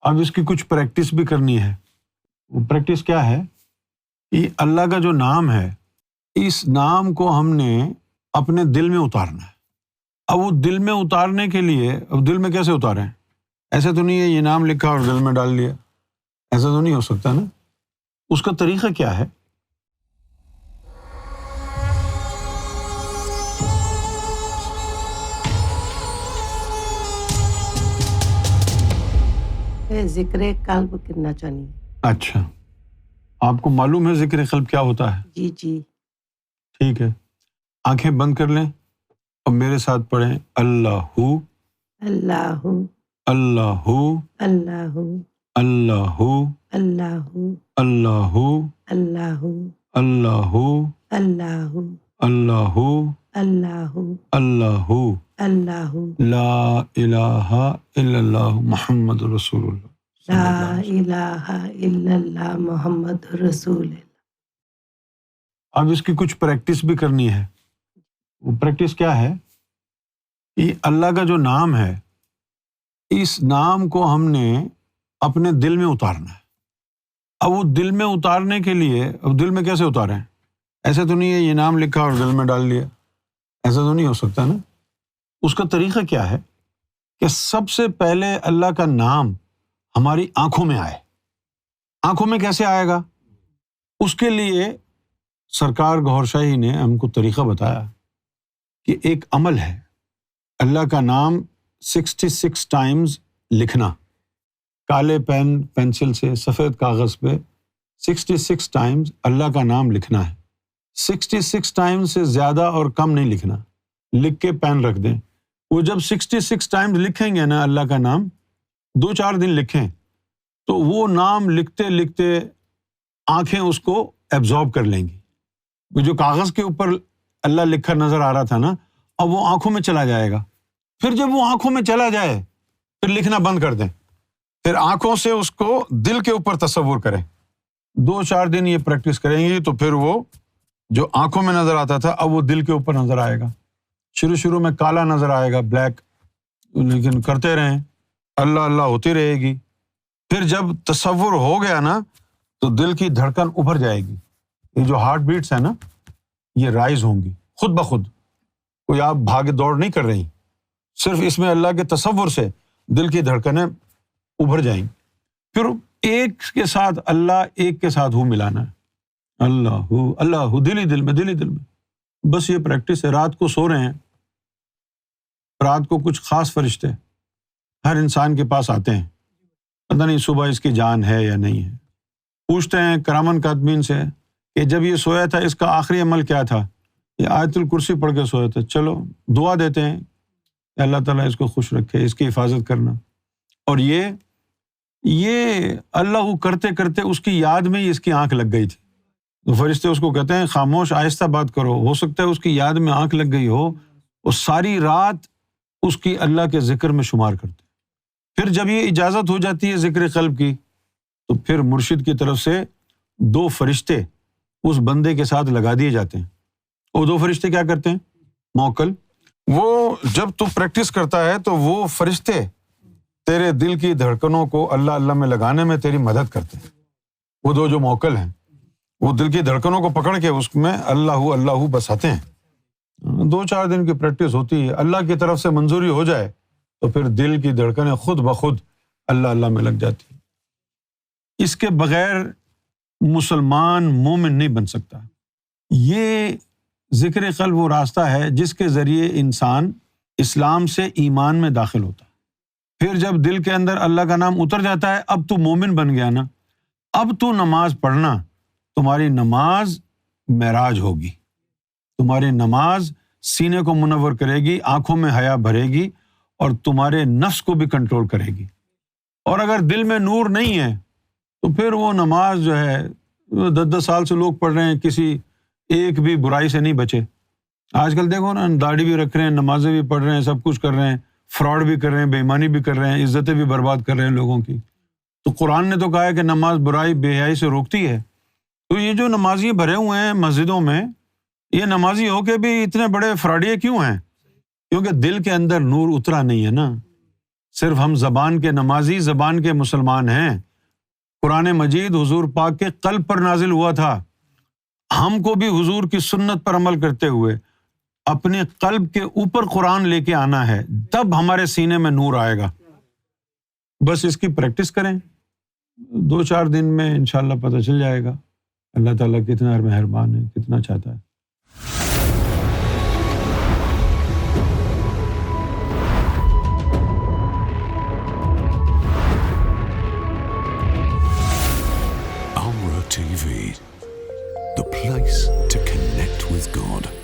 اب اس کی کچھ پریکٹس بھی کرنی ہے۔ وہ پریکٹس کیا ہے کہ اللہ کا جو نام ہے اس نام کو ہم نے اپنے دل میں اتارنا ہے۔ اب وہ دل میں اتارنے کے لیے اب دل میں کیسے اتاریں؟ ایسے تو نہیں ہے یہ نام لکھا اور دل میں ڈال لیا، ایسا تو نہیں ہو سکتا نا۔ اس کا طریقہ کیا ہے؟ ذکر قلب کرنا چاہیے۔ اچھا، آپ کو معلوم ہے ذکر قلب کیا ہوتا ہے؟ جی ٹھیک ہے، آنکھیں بند کر لیں اور میرے ساتھ پڑھیں اللہ اللہ اللہ اللہ اللہ اللہ اللہ اللہ اللہ اللہ اللہ اللہ اللہ اللہ لا الہ الا اللہ محمد رسول اللہ۔ لا الہ الا اللہ محمد رسول اللہ۔ اب اس کی کچھ پریکٹس بھی کرنی ہے۔ وہ پریکٹس کیا ہے کہ اللہ کا جو نام ہے اس نام کو ہم نے اپنے دل میں اتارنا ہے۔ اب وہ دل میں اتارنے کے لیے اب دل میں کیسے اتاریں؟ ایسے تو نہیں ہے یہ نام لکھا اور دل میں ڈال لیا، ایسا تو نہیں ہو سکتا نا۔ اس کا طریقہ کیا ہے کہ سب سے پہلے اللہ کا نام ہماری آنکھوں میں آئے۔ آنکھوں میں کیسے آئے گا؟ اس کے لیے سرکار گوھر شاہی نے ہم کو طریقہ بتایا کہ ایک عمل ہے اللہ کا نام 66 ٹائمز لکھنا، کالے پینسل سے سفید کاغذ پہ 66 ٹائمز اللہ کا نام لکھنا ہے۔ 66 ٹائمز سے زیادہ اور کم نہیں لکھنا، لکھ کے پین رکھ دیں۔ وہ جب 66 ٹائمز لکھیں گے نا اللہ کا نام، 2-4 دن لکھیں تو وہ نام لکھتے لکھتے آنکھیں اس کو ایبزارب کر لیں گی۔ وہ جو کاغذ کے اوپر اللہ لکھا نظر آ رہا تھا نا، اب وہ آنکھوں میں چلا جائے گا۔ پھر جب وہ آنکھوں میں چلا جائے پھر لکھنا بند کر دیں، پھر آنکھوں سے اس کو دل کے اوپر تصور کریں۔ 2-4 دن یہ پریکٹس کریں گی تو پھر وہ جو آنکھوں میں نظر آتا تھا اب وہ دل کے اوپر نظر آئے گا۔ شروع میں کالا نظر آئے گا، بلیک، لیکن کرتے رہیں، اللہ اللہ ہوتی رہے گی۔ پھر جب تصور ہو گیا نا تو دل کی دھڑکن ابھر جائے گی۔ یہ جو ہارٹ بیٹس ہیں نا یہ رائز ہوں گی خود بخود، کوئی آپ بھاگ دوڑ نہیں کر رہی، صرف اس میں اللہ کے تصور سے دل کی دھڑکنیں ابھر جائیں۔ پھر ایک کے ساتھ اللہ، ایک کے ساتھ ہو ملانا ہے، اللہ اللہ دلی دل میں۔ بس یہ پریکٹس ہے۔ رات کو سو رہے ہیں، رات کو کچھ خاص فرشتے ہر انسان کے پاس آتے ہیں، پتہ نہیں صبح اس کی جان ہے یا نہیں ہے، پوچھتے ہیں کرامن کاتبین سے کہ جب یہ سویا تھا اس کا آخری عمل کیا تھا؟ یہ آیت الکرسی پڑھ کے سویا تھا۔ چلو دعا دیتے ہیں کہ اللہ تعالیٰ اس کو خوش رکھے، اس کی حفاظت کرنا۔ اور یہ اللہ کرتے کرتے اس کی یاد میں ہی اس کی آنکھ لگ گئی تھی۔ تو فرشتے اس کو کہتے ہیں خاموش، آہستہ بات کرو، ہو سکتا ہے اس کی یاد میں آنکھ لگ گئی ہو، اور ساری رات اس کی اللہ کے ذکر میں شمار کرتے۔ پھر جب یہ اجازت ہو جاتی ہے ذکر قلب کی تو پھر مرشد کی طرف سے 2 فرشتے اس بندے کے ساتھ لگا دیے جاتے ہیں۔ وہ 2 فرشتے کیا کرتے ہیں؟ موکل، وہ جب تو پریکٹس کرتا ہے تو وہ فرشتے تیرے دل کی دھڑکنوں کو اللہ اللہ میں لگانے میں تیری مدد کرتے ہیں۔ وہ 2 جو موکل ہیں وہ دل کی دھڑکنوں کو پکڑ کے اس میں اللہ اللہ بساتے ہیں۔ 2-4 دن کی پریکٹس ہوتی ہے، اللہ کی طرف سے منظوری ہو جائے تو پھر دل کی دھڑکنیں خود بخود اللہ اللہ میں لگ جاتی ہیں۔ اس کے بغیر مسلمان مومن نہیں بن سکتا۔ یہ ذکر قلب وہ راستہ ہے جس کے ذریعے انسان اسلام سے ایمان میں داخل ہوتا ہے۔ پھر جب دل کے اندر اللہ کا نام اتر جاتا ہے، اب تو مومن بن گیا نا، اب تو نماز پڑھنا، تمہاری نماز معراج ہوگی، تمہاری نماز سینے کو منور کرے گی، آنکھوں میں حیا بھرے گی اور تمہارے نفس کو بھی کنٹرول کرے گی۔ اور اگر دل میں نور نہیں ہے تو پھر وہ نماز جو ہے 10 سال سے لوگ پڑھ رہے ہیں، کسی ایک بھی برائی سے نہیں بچے۔ آج کل دیکھو نا، داڑھی بھی رکھ رہے ہیں، نمازیں بھی پڑھ رہے ہیں، سب کچھ کر رہے ہیں، فراڈ بھی کر رہے ہیں، بے ایمانی بھی کر رہے ہیں، عزتیں بھی برباد کر رہے ہیں لوگوں کی۔ تو قرآن نے تو کہا ہے کہ نماز برائی بے حیائی سے روکتی ہے۔ تو یہ جو نمازی بھرے ہوئے ہیں مسجدوں میں، یہ نمازی ہو کے بھی اتنے بڑے فراڈیے کیوں ہیں؟ کیونکہ دل کے اندر نور اترا نہیں ہے نا۔ صرف ہم زبان کے نمازی، زبان کے مسلمان ہیں۔ قرآن مجید حضور پاک کے قلب پر نازل ہوا تھا، ہم کو بھی حضور کی سنت پر عمل کرتے ہوئے اپنے قلب کے اوپر قرآن لے کے آنا ہے، تب ہمارے سینے میں نور آئے گا۔ بس اس کی پریکٹس کریں، 2-4 دن میں انشاءاللہ پتہ چل جائے گا۔ اللہ تعالیٰ کتنا مہربان ہے، کتنا چاہتا ہے۔ Amra TV, the place to connect with God.